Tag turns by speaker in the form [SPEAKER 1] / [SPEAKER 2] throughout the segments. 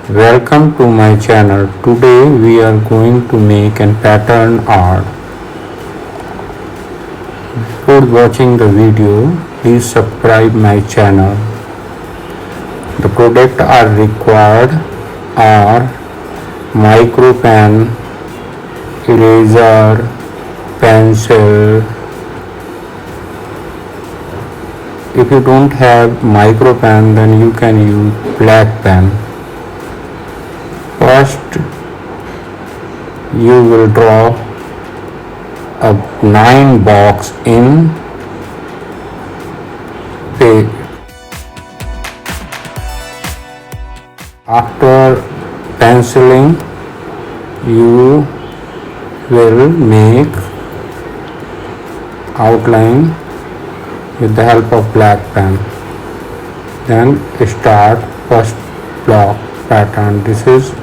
[SPEAKER 1] Welcome to my channel. Today we are going to make a pattern art. Before watching the video, please subscribe my channel. The products are required are micro pen, eraser, pencil. If you don't have micro pen, then you can use black pen. First, you will draw a 9 box in paper. After penciling, you will make outline with the help of black pen. Then start first block pattern. This is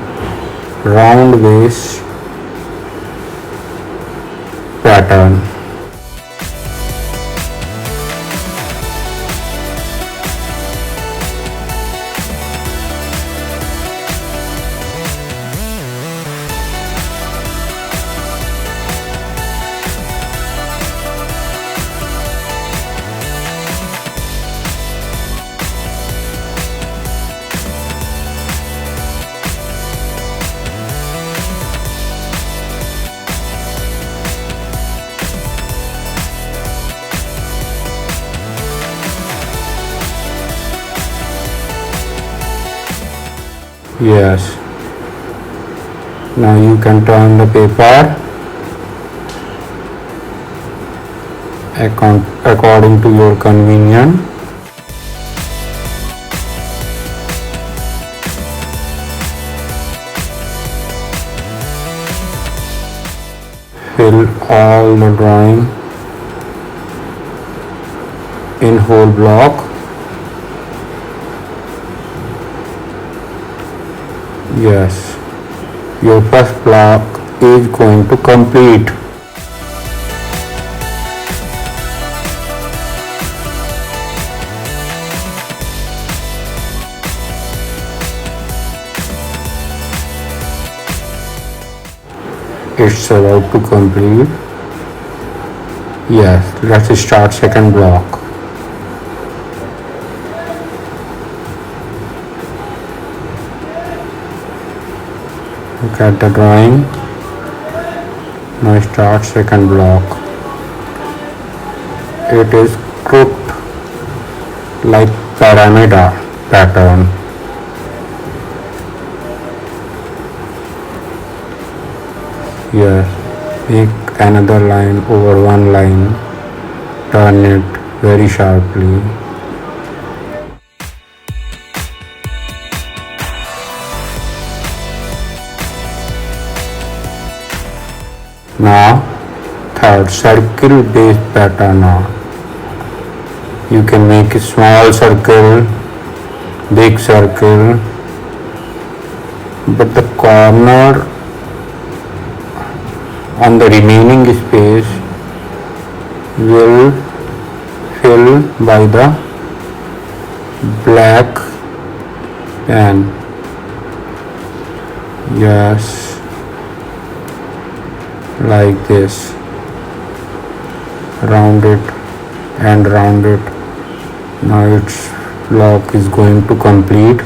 [SPEAKER 1] round base pattern. Yes. Now you can turn the paper according to your convenience. Fill all the drawing in whole block. Yes, your first block is going to complete. It's about to complete. Yes, let's start second block. Look at the drawing. Now start second block. It is crooked like pyramid pattern. Yes, make another line over one line. Turn it very sharply. Now, third circle based pattern art. You can make a small circle, big circle, but the corner on the remaining space will fill by the black pen. Yes. Like this, round it and round it. Now its block is going to complete.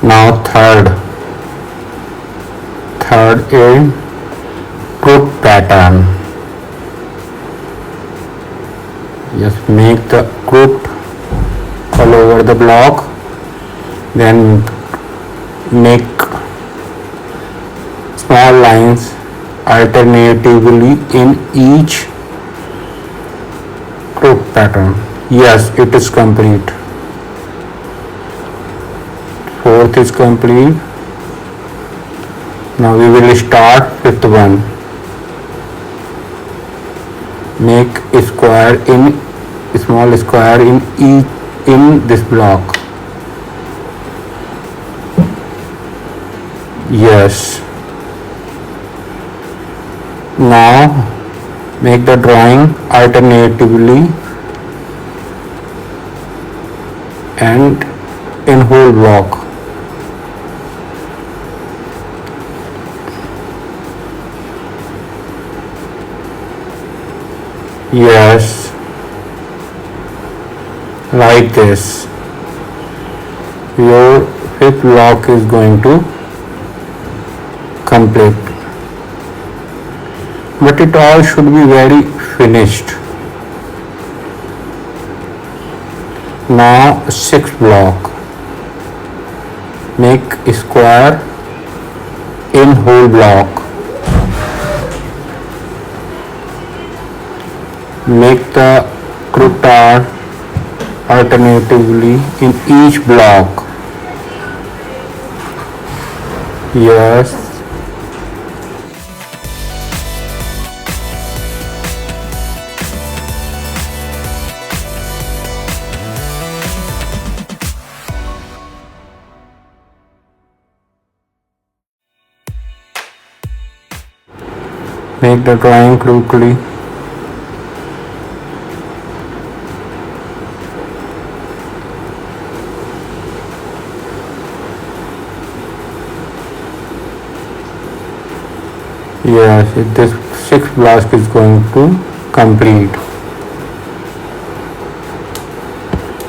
[SPEAKER 1] Now third is crook pattern. Just make the crook all over the block, then make small lines alternatively in each crook pattern. Yes, it is complete. Fourth is complete. Now we will start fifth one. Make a square in small square in each in this block. Yes. Now make the drawing alternatively and in whole block. Yes, like this. Your fifth block is going to complete. But it all should be very finished. Now sixth block. Make a square in whole block. Make the crouton alternatively in each block. Yes. Make the drawing quickly. Yes, this sixth block is going to complete.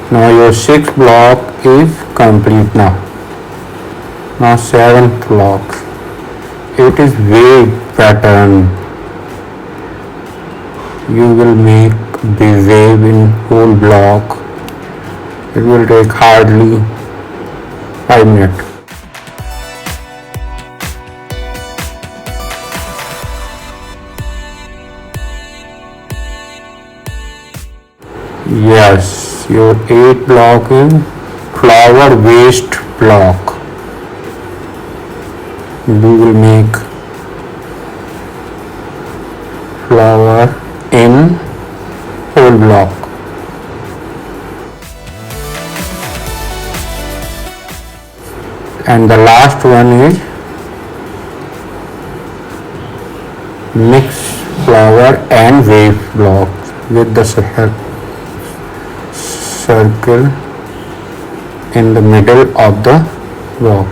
[SPEAKER 1] Now your sixth block is complete now. Now seventh block. It is wave pattern. You will make the wave in whole block. It will take hardly 5 minutes. Yes, your eighth block is flower waste block. We will make flower in whole block. And the last one is mix flower and wave blocks with the circle in the middle of the block.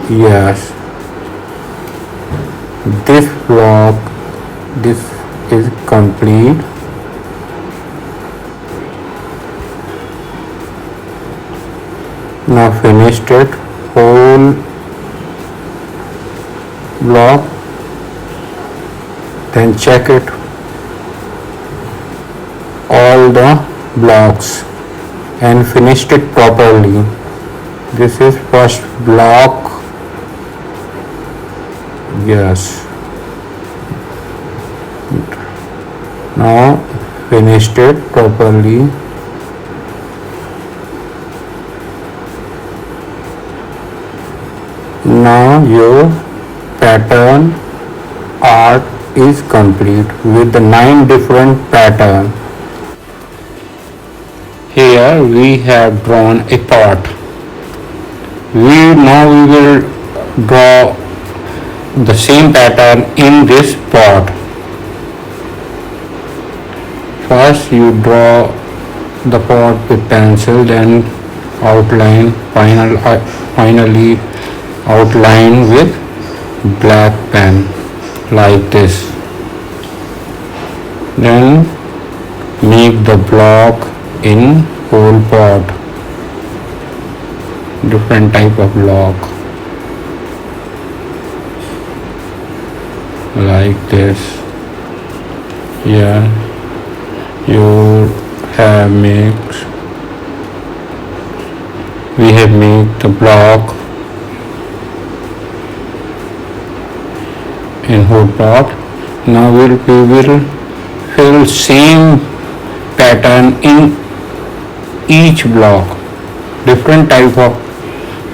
[SPEAKER 1] Yes, this block, this is complete. Now finished it, whole block, then check it, all the blocks and finished it properly. This is first block. Yes. Now finished it properly. Now your pattern art is complete with the 9 different patterns. Here we have drawn a pot. Now we will draw the same pattern in this pot. First you draw the pot with pencil, then outline, finally outline with black pen like this. Then make the block in whole pot, different type of block like this. Yeah, you have we have made the block in whole pot. Now we will fill same pattern in each block, different type of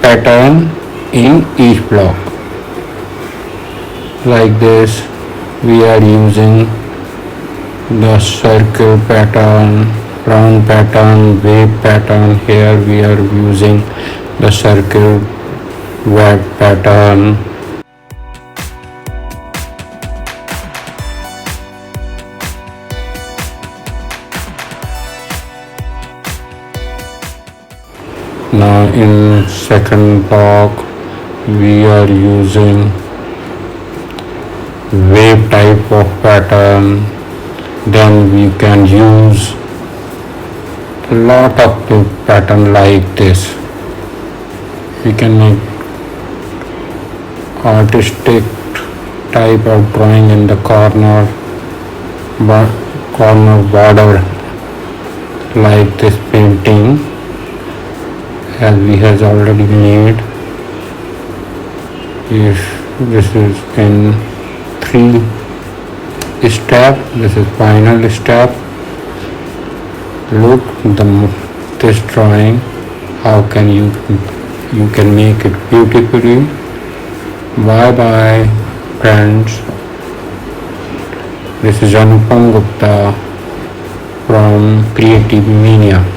[SPEAKER 1] pattern in each block like this. We are using the circle pattern, round pattern, wave pattern. Here we are using the circle wave pattern. Now in second block we are using wave type of pattern. Then we can use a lot of pattern like this. We can make artistic type of drawing in the corner border like this painting as we has already made. If this is in 3 step, this is final step. Look this drawing, how can you can make it beautifully. Bye bye friends. This is Anupam Gupta from Creative Mania.